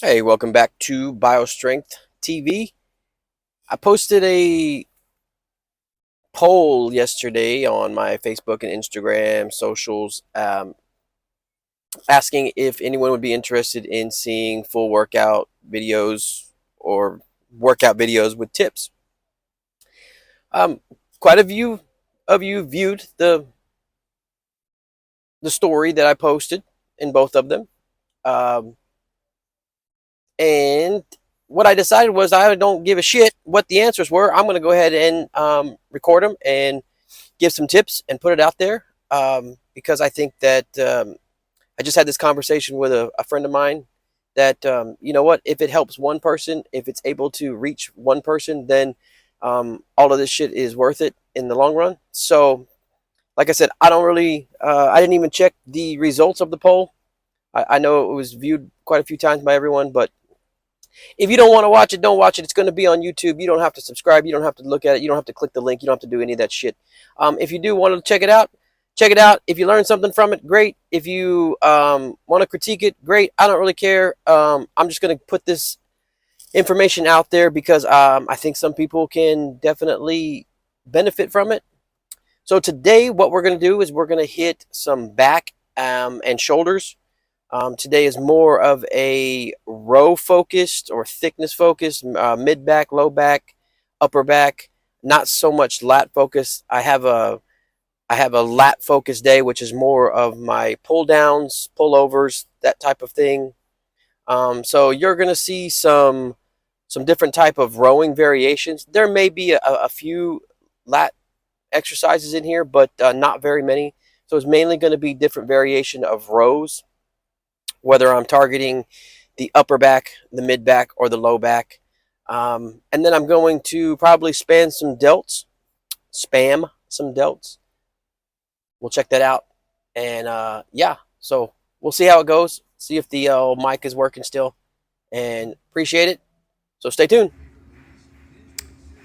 Hey, welcome back to BioStrength TV. I posted a poll yesterday on my Facebook and Instagram socials asking if anyone would be interested in seeing full workout videos or workout videos with tips. Um, quite a few of you viewed the story that I posted in both of them. Um, And what I decided was I don't give a shit what the answers were. I'm going to go ahead and record them and give some tips and put it out there because I think that I just had this conversation with a friend of mine that, you know what, if it helps one person, if it's able to reach one person, then all of this shit is worth it in the long run. So, like I said, I didn't even check the results of the poll. I know it was viewed quite a few times by everyone, but if you don't want to watch it, don't watch it. It's going to be on YouTube. You don't have to subscribe. You don't have to look at it. You don't have to click the link. You don't have to do any of that shit. If you do want to check it out, check it out. If you learn something from it, great. If you want to critique it, great. I don't really care. I'm just going to put this information out there because I think some people can definitely benefit from it. So today, what we're going to do is we're going to hit some back and shoulders. Today is more of a row focused or thickness focused, mid back, low back, upper back. Not so much lat focus. I have a lat focused day, which is more of my pull downs, pullovers, that type of thing. So you're gonna see some different type of rowing variations. There may be a few lat exercises in here, but not very many. So it's mainly going to be different variation of rows, whether I'm targeting the upper back, the mid back, or the low back. And then I'm going to probably spam some delts. We'll check that out. And yeah, so we'll see how it goes. See if the mic is working still. And appreciate it. So stay tuned.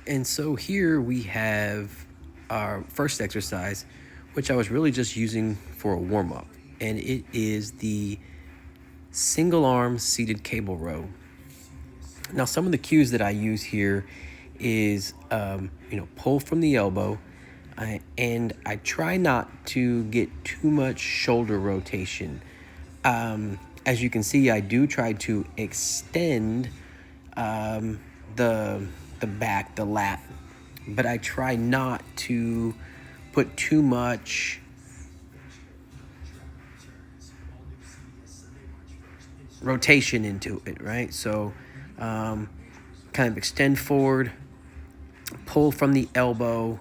And so here we have our first exercise, which I was really just using for a warm up. And it is the single arm seated cable row. Now, some of the cues that I use here is, pull from the elbow. And I try not to get too much shoulder rotation. As you can see, I do try to extend um, the back, the lat, but I try not to put too much rotation into it, right? So, um, kind of extend forward, pull from the elbow,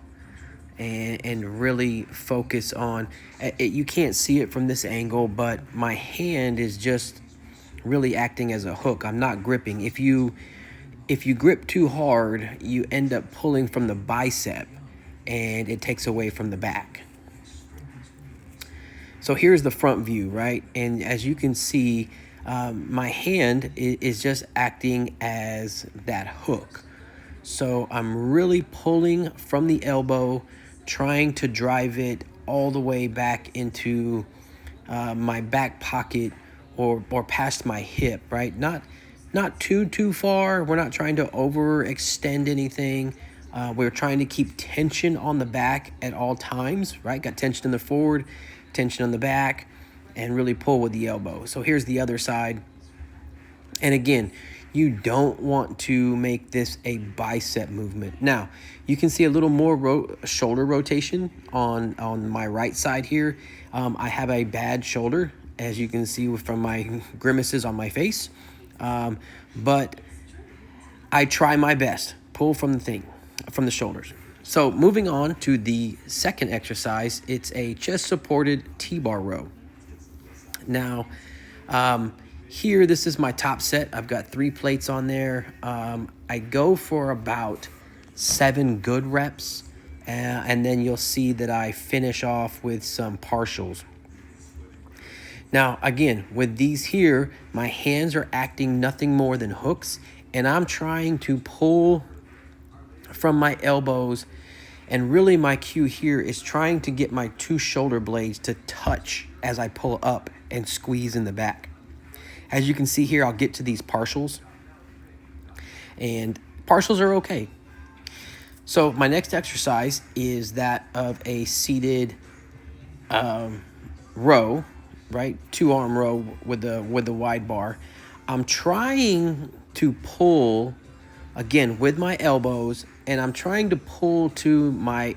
and really focus on it. You can't see it from this angle, but my hand is just really acting as a hook. I'm not gripping. If you grip too hard, you end up pulling from the bicep and it takes away from the back. So here's the front view, right? And as you can see, my hand is just acting as that hook. So I'm really pulling from the elbow, trying to drive it all the way back into my back pocket or past my hip, right? Not too far. We're not trying to overextend anything. We're trying to keep tension on the back at all times, right? Got tension in the forward, tension on the back, and really pull with the elbow. So here's the other side. And again, you don't want to make this a bicep movement. Now, you can see a little more shoulder rotation on my right side here. I have a bad shoulder, as you can see from my grimaces on my face. But I try my best. Pull from the shoulders. So moving on to the second exercise, it's a chest supported T-bar row. Now, here, this is my top set. I've got 3 plates on there. I go for about 7 good reps, and then you'll see that I finish off with some partials. Now, again, with these here, my hands are acting nothing more than hooks, and I'm trying to pull from my elbows. And really, my cue here is trying to get my 2 shoulder blades to touch as I pull up and squeeze in the back. As you can see here, I'll get to these partials, and partials are okay. So my next exercise is that of a seated row, right? 2-arm row with the wide bar. I'm trying to pull again with my elbows, and I'm trying to pull to my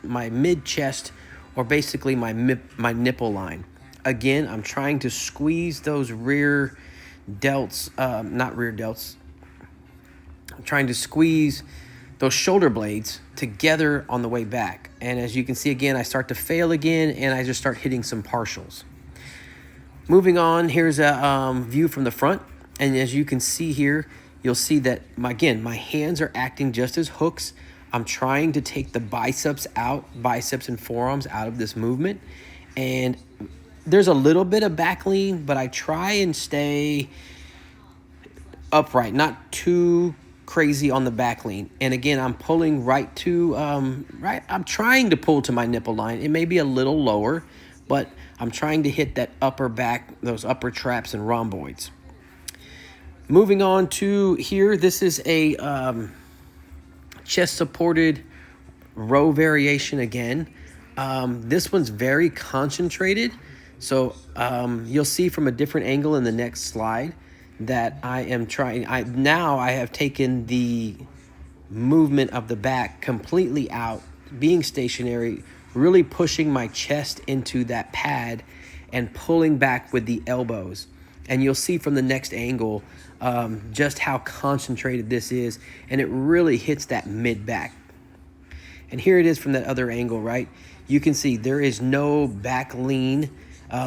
mid chest, or basically my nipple line. Again, I'm trying to squeeze those rear delts, not rear delts. I'm trying to squeeze those shoulder blades together on the way back. And as you can see, again, I start to fail again, and I just start hitting some partials. Moving on, here's a view from the front. And as you can see here, you'll see that, again, my hands are acting just as hooks. I'm trying to take the biceps and forearms out of this movement. And there's a little bit of back lean, but I try and stay upright, not too crazy on the back lean. And again, I'm pulling right to, I'm trying to pull to my nipple line. It may be a little lower, but I'm trying to hit that upper back, those upper traps and rhomboids. Moving on to here, this is a chest supported row variation again. This one's very concentrated. So you'll see from a different angle in the next slide that I am trying. Now I have taken the movement of the back completely out, being stationary, really pushing my chest into that pad and pulling back with the elbows. And you'll see from the next angle just how concentrated this is, and it really hits that mid back. And here it is from that other angle, right? You can see there is no back lean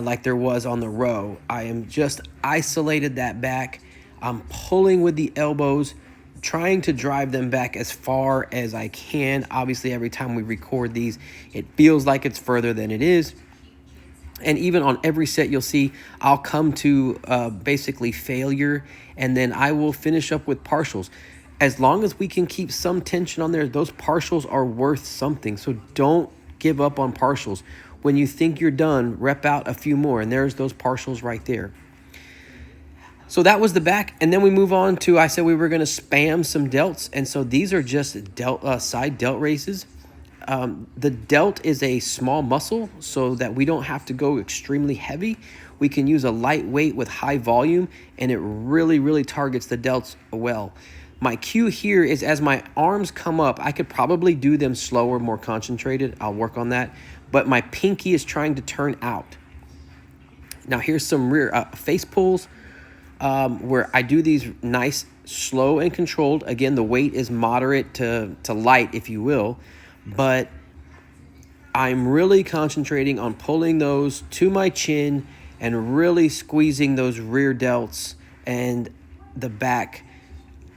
like there was on the row. I am just isolated that back. I'm pulling with the elbows, trying to drive them back as far as I can. Obviously, every time we record these, it feels like it's further than it is. And even on every set, you'll see I'll come to basically failure, and then I will finish up with partials. As long as we can keep some tension on there, those partials are worth something. So don't give up on partials. When you think you're done, rep out a few more, and there's those partials right there. So that was the back, and then we move on to, I said we were going to spam some delts, and so these are just side delt raises. The delt is a small muscle, so that we don't have to go extremely heavy. We can use a light weight with high volume, and it really, really targets the delts well. My cue here is as my arms come up, I could probably do them slower, more concentrated. I'll work on that. But my pinky is trying to turn out. Now here's some rear face pulls where I do these nice, slow and controlled. Again, the weight is moderate to light, if you will. But I'm really concentrating on pulling those to my chin and really squeezing those rear delts and the back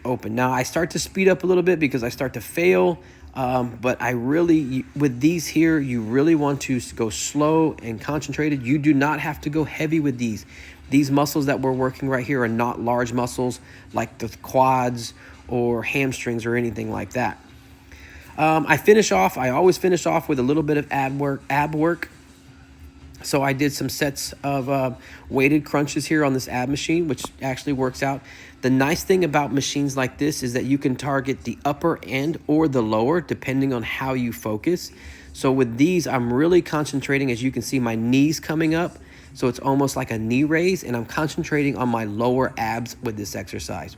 open. Now I start to speed up a little bit because I start to fail, but I really, with these here, you really want to go slow and concentrated. You do not have to go heavy with these. These muscles that we're working right here are not large muscles like the quads or hamstrings or anything like that. I always finish off with a little bit of ab work. So I did some sets of weighted crunches here on this ab machine, which actually works out. The nice thing about machines like this is that you can target the upper end or the lower, depending on how you focus. So with these, I'm really concentrating, as you can see, my knees coming up. So it's almost like a knee raise, and I'm concentrating on my lower abs with this exercise.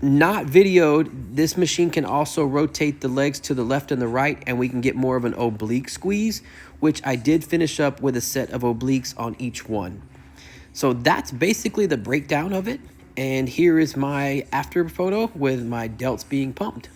Not videoed, this machine can also rotate the legs to the left and the right, and we can get more of an oblique squeeze, which I did finish up with a set of obliques on each one. So that's basically the breakdown of it. And here is my after photo with my delts being pumped.